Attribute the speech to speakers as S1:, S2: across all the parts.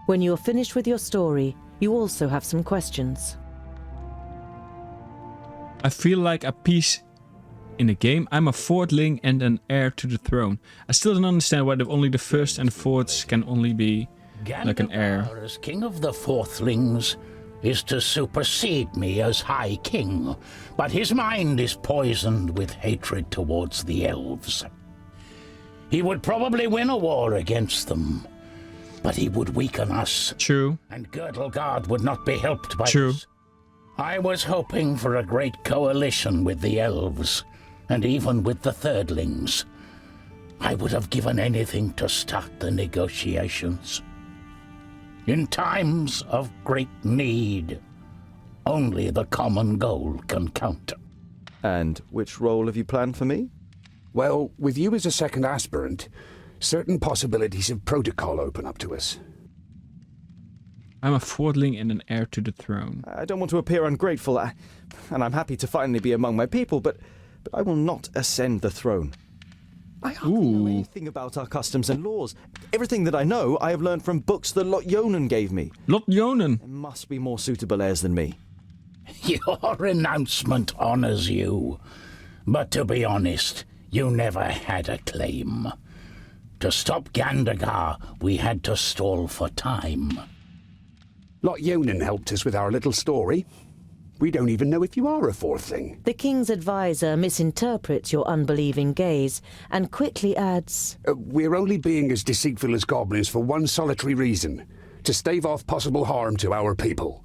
S1: When you're finished with your story, you also have some questions.
S2: I feel like a piece in the game. I'm a fourthling and an heir to the throne. I still don't understand why only the first and the fourths can only be like an heir.
S3: As king of the fourthlings is to supersede me as High King, but his mind is poisoned with hatred towards the elves. He would probably win a war against them, but he would weaken us.
S2: True.
S3: And Girdlegard would not be helped by
S2: True.
S3: this. I was hoping for a great coalition with the elves, and even with the thirdlings. I would have given anything to start the negotiations. In times of great need, only the common goal can count.
S4: And which role have you planned for me?
S5: Well, with you as a second aspirant, certain possibilities of protocol open up to us.
S2: I'm a fourthling and an heir to the throne.
S4: I don't want to appear ungrateful, and I'm happy to finally be among my people, but I will not ascend the throne. I hardly know anything about our customs and laws. Everything that I know, I have learned from books that Lot Yonan gave me.
S2: Lot Yonan?
S4: There must be more suitable heirs than me.
S3: Your renouncement honors you, but to be honest, you never had a claim. To stop Gandagar, we had to stall for time.
S5: Lot Yonan helped us with our little story. We don't even know if you are a fourthling.
S1: The king's advisor misinterprets your unbelieving gaze and quickly adds,
S5: We're only being as deceitful as goblins for one solitary reason, to stave off possible harm to our people.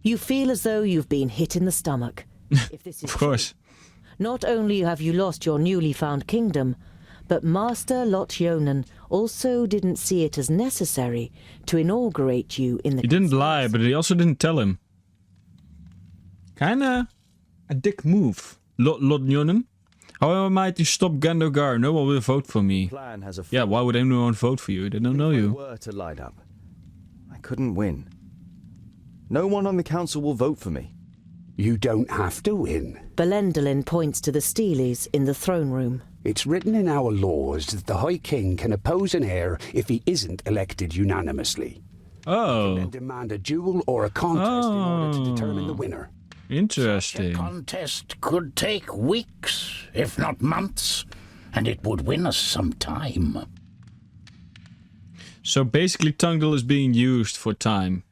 S1: You feel as though you've been hit in the stomach. If this is
S2: Of course.
S1: true, not only have you lost your newly found kingdom, but Master Lot Yonan also didn't see it as necessary to inaugurate you in the...
S2: He didn't lie, but he also didn't tell him. Kinda a dick move. Lot Yonan. How am I to stop Gandagar? No one will vote for me.
S4: Plan has a
S2: Yeah, why would anyone vote for you? They don't know
S4: If I
S2: you.
S4: were to light up, I couldn't win. No one on the council will vote for me.
S5: You don't have to win.
S1: Belendolin points to the Steelies in the throne room.
S5: It's written in our laws that the High King can oppose an heir if he isn't elected unanimously.
S2: Oh,
S5: And demand a duel or a contest in order to determine the winner.
S2: interesting.
S3: The contest could take weeks, if not months, and it would win us some time.
S2: So basically Tungdil is being used for time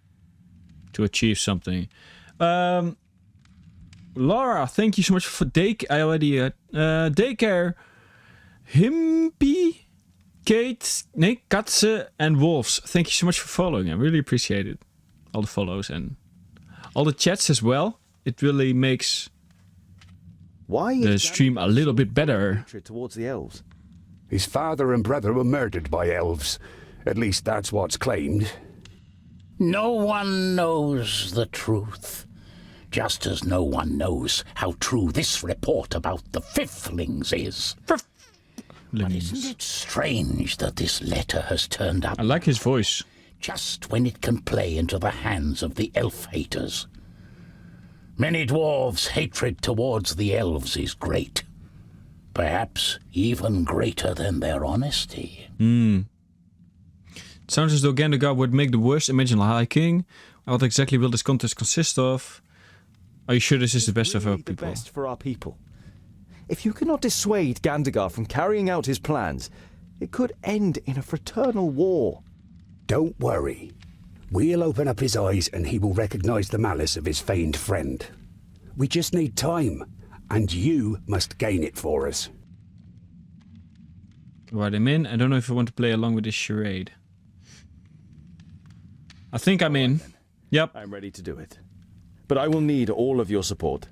S2: to achieve something. Laura, thank you so much for daycare. Himpy, Kate, Katze, and Wolves. Thank you so much for following. I really appreciate it. All the follows and all the chats as well. It really makes
S4: Why
S2: the
S4: is
S2: stream a little bit better.
S4: hatred towards the elves?
S5: His father and brother were murdered by elves. At least that's what's claimed.
S3: No one knows the truth, just as no one knows how true this report about the fifthlings is. But isn't it strange that this letter has turned up
S2: I like his voice.
S3: just when it can play into the hands of the elf haters? Many dwarves' hatred towards the elves is great. Perhaps even greater than their honesty.
S2: It sounds as though Gandagar would make the worst imaginable High King. What exactly will this contest consist of? Are you sure this is the best of our
S4: Really the
S2: people?
S4: best for our people. If you cannot dissuade Gandagar from carrying out his plans, it could end in a fraternal war.
S5: Don't worry. We'll open up his eyes and he will recognize the malice of his feigned friend. We just need time, and you must gain it for us.
S2: Right, I'm in. I don't know if I want to play along with this charade. I think I'm in. Yep.
S4: I'm ready to do it. But I will need all of your support.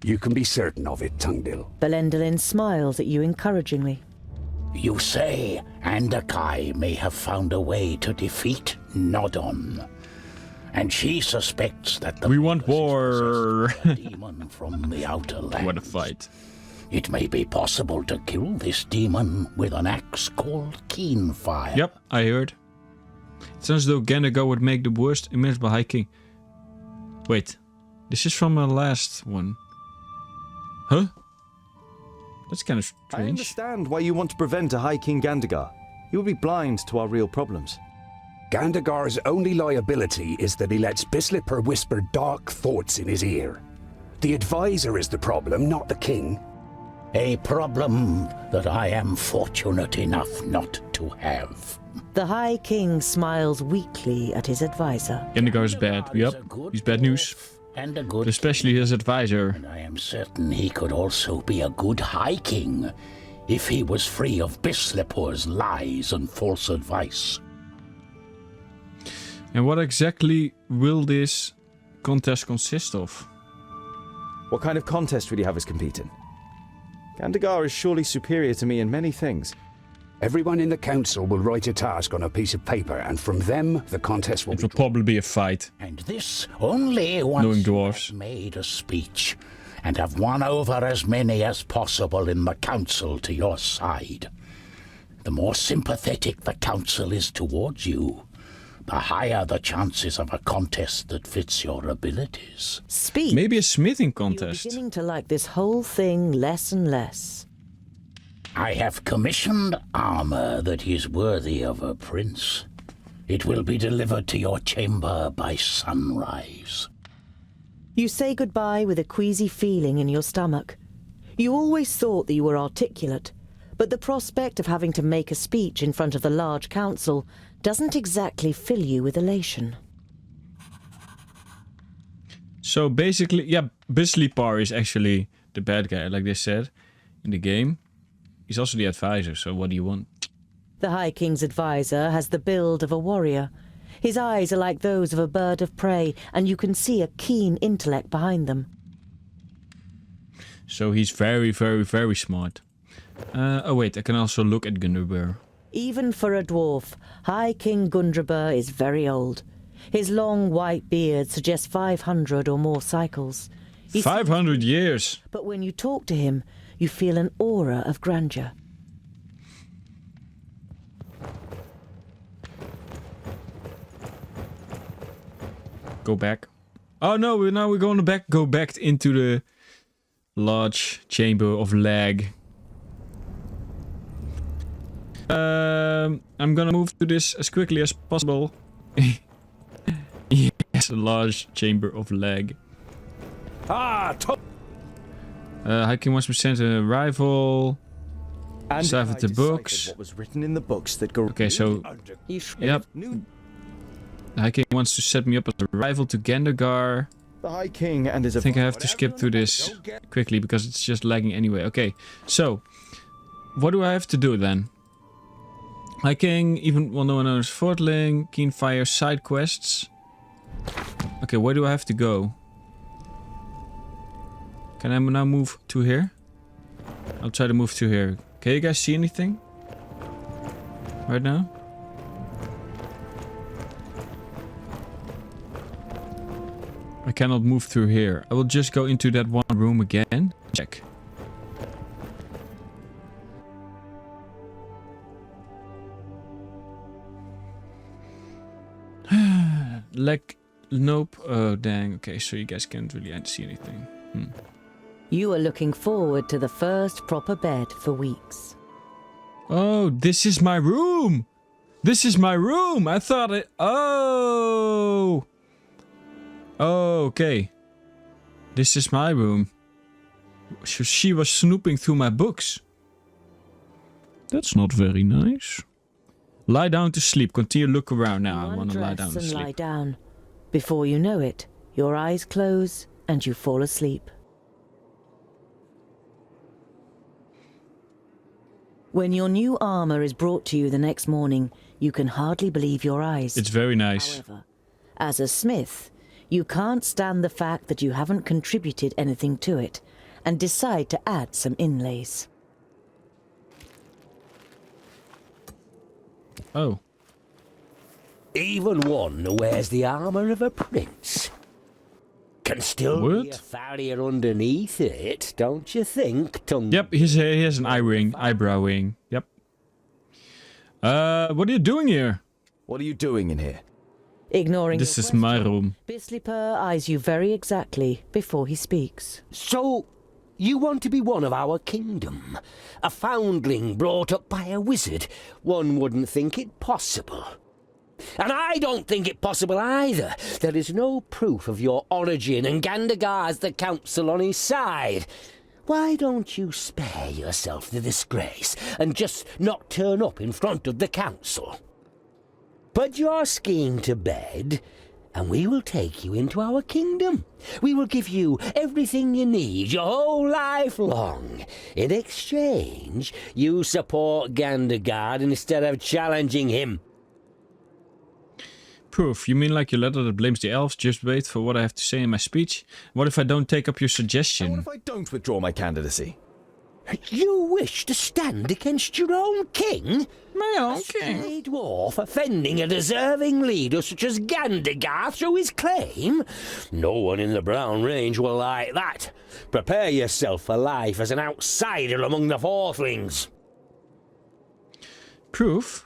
S5: You can be certain of it, Tungdil.
S1: Belendolin smiles at you encouragingly.
S3: You say Andakai may have found a way to defeat Nodon, and she suspects that the
S2: We want
S3: Palace is
S2: war.
S3: possessed by a demon from the outer lands.
S2: What a fight.
S3: It may be possible to kill this demon with an axe called Keenfire.
S2: Yep, I heard. It sounds as though Gandagar would make the worst imaginable High King. Wait, this is from the last one. Huh? That's kind of
S4: I
S2: strange.
S4: understand why you want to prevent a High King Gandagar. You will be blind to our real problems.
S5: Gandagar's only liability is that he lets Bislipper whisper dark thoughts in his ear. The advisor is the problem, not the king.
S3: A problem that I am fortunate enough not to have.
S1: The High King smiles weakly at his advisor.
S2: Gandagar is bad. Yep, he's bad news.
S3: And a good,
S2: Especially his advisor.
S3: and I am certain he could also be a good High King if he was free of Bislipper's lies and false advice.
S2: And what exactly will this contest consist of?
S4: What kind of contest will you have us compete in? Gandagar is surely superior to me in many things.
S5: Everyone in the council will write a task on a piece of paper, and from them, the contest will
S2: It
S5: be
S2: will probably be a fight.
S3: And this only once
S2: Knowing
S3: you
S2: dwarves.
S3: have made a speech and have won over as many as possible in the council to your side. The more sympathetic the council is towards you, the higher the chances of a contest that fits your abilities.
S1: Speak.
S2: Maybe a smithing
S1: You're
S2: contest.
S1: beginning to like this whole thing less and less.
S3: I have commissioned armor that is worthy of a prince. It will be delivered to your chamber by sunrise.
S1: You say goodbye with a queasy feeling in your stomach. You always thought that you were articulate, but the prospect of having to make a speech in front of the large council doesn't exactly fill you with elation.
S2: So basically, yeah, Bislipper is actually the bad guy, like they said in the game. He's also the advisor, so what do you want?
S1: The High King's advisor has the build of a warrior. His eyes are like those of a bird of prey, and you can see a keen intellect behind them.
S2: So he's very, very, very smart. Oh wait, I can also look at Gunderbur.
S1: Even for a dwarf, High King Gundrabur is very old. His long white beard suggests 500 or more cycles. He
S2: 500 years!
S1: But when you talk to him, you feel an aura of grandeur.
S2: Go back. Oh no, now we're going to go back into the large chamber of lag. I'm gonna move to this as quickly as possible. Yes, a large chamber of lag. High King wants to send a rival.
S4: And
S2: Decipher
S4: I
S2: the
S4: deciphered
S2: books.
S4: what was written in the books that go.
S2: Okay, so yep,
S4: New,
S2: the High King wants to set me up as a rival to Gandagar.
S4: the High King and his.
S2: I think I have to skip through this quickly because it's just lagging anyway. Okay, so what do I have to do then? High King, even well known as Fortling, Keen Fire, side quests. Okay, where do I have to go? Can I now move to here? I'll try to move to here. Can you guys see anything? Right now? I cannot move through here. I will just go into that one room again. Check. Like, nope. Oh, dang. Okay, so you guys can't really see anything.
S1: You are looking forward to the first proper bed for weeks.
S2: Oh, this is my room! This is my room! I thought it... Oh! Oh, okay. This is my room. So she was snooping through my books. That's not very nice. Lie down to sleep. Continue to look around now. I want to lie down to
S1: and lie
S2: sleep.
S1: down. Before you know it, your eyes close and you fall asleep. When your new armor is brought to you the next morning, you can hardly believe your eyes.
S2: It's very nice.
S1: However, as a smith, you can't stand the fact that you haven't contributed anything to it, and decide to add some inlays.
S2: Oh.
S6: Even one who wears the armour of a prince can still be a
S2: What?
S6: farrier underneath it, don't you think, Tongue?
S2: Yep, he has an eyebrow ring. Yep. What are you doing here?
S4: What are you doing in here?
S1: Ignoring
S2: This
S1: your
S2: is my
S1: question,
S2: room.
S1: Bislipper eyes you very exactly before he speaks.
S6: So, you want to be one of our kingdom? A foundling brought up by a wizard? One wouldn't think it possible. And I don't think it possible either. There is no proof of your origin, and Gandagar's the council on his side. Why don't you spare yourself the disgrace and just not turn up in front of the council? Put your scheme to bed, and we will take you into our kingdom. We will give you everything you need your whole life long. In exchange, you support Gandagar instead of challenging him.
S2: Proof? You mean like your letter that blames the elves? Just wait for what I have to say in my speech. What if I don't take up your
S4: And
S2: suggestion?
S4: what if I don't withdraw my candidacy?
S6: You wish to stand against your own king?
S2: My own
S6: A stray dwarf offending a deserving leader such as Gandagar through his claim? No one in the Brown Range will like that. Prepare yourself for life as an outsider among the Fourthlings.
S2: Proof?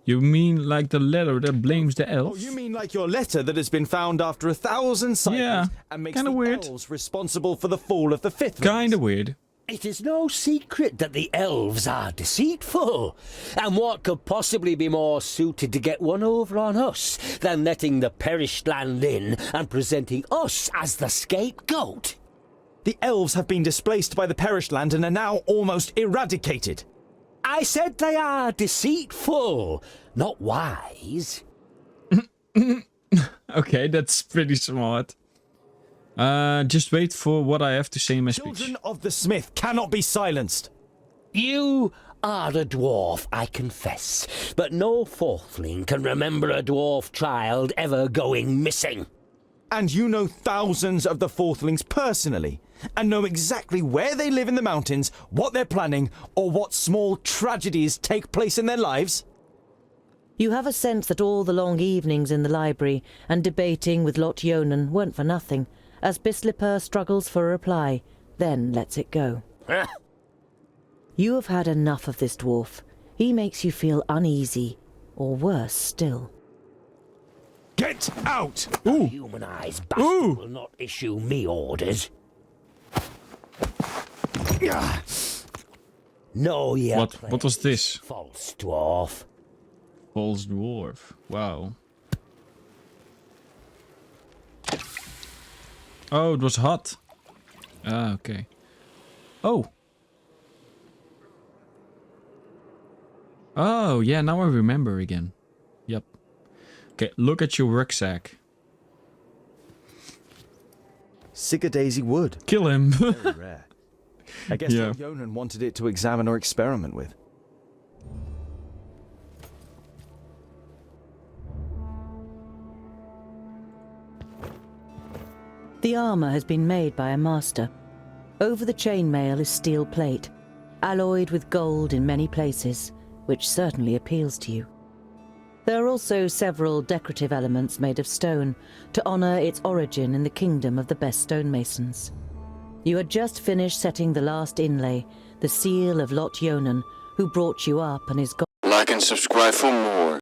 S2: You mean like the letter that blames the
S4: Oh,
S2: elves?
S4: you mean like your letter that has been found after 1,000 cycles
S2: Yeah,
S4: and makes
S2: kinda
S4: the
S2: weird.
S4: elves responsible for the fall of the fifth?
S2: Kinda weird.
S6: It is no secret that the elves are deceitful. And what could possibly be more suited to get one over on us than letting the perished land in and presenting us as the scapegoat?
S4: The elves have been displaced by the perished land and are now almost eradicated.
S6: I said they are deceitful, not wise.
S2: Okay, that's pretty smart. Just wait for what I have to say in my speech.
S4: Children of the Smith cannot be silenced.
S6: You are a dwarf, I confess, but no Fourthling can remember a dwarf child ever going missing.
S4: And you know thousands of the Fourthlings personally, and know exactly where they live in the mountains, what they're planning, or what small tragedies take place in their lives?
S1: You have a sense that all the long evenings in the library and debating with Lot Yonan weren't for nothing, as Bislipper struggles for a reply, then lets it go. You have had enough of this dwarf. He makes you feel uneasy, or worse still.
S4: Get out!
S6: A humanized bastard
S2: Ooh.
S6: will not issue me orders. Know your
S2: What was this?
S6: false dwarf.
S2: False dwarf. Wow. Oh, it was hot. Ah, okay. Oh. Oh, yeah, now I remember again. Yep. Okay, look at your rucksack.
S4: Sigurdaisy wood.
S2: Kill him.
S4: Very rare. I guess
S2: Yeah.
S4: Yonan wanted it to examine or experiment with.
S1: The armour has been made by a master. Over the chainmail is steel plate, alloyed with gold in many places, which certainly appeals to you. There are also several decorative elements made of stone to honour its origin in the kingdom of the best stonemasons. You had just finished setting the last inlay, the seal of Lot Yonan, who brought you up and is gone.
S7: Like and subscribe for more.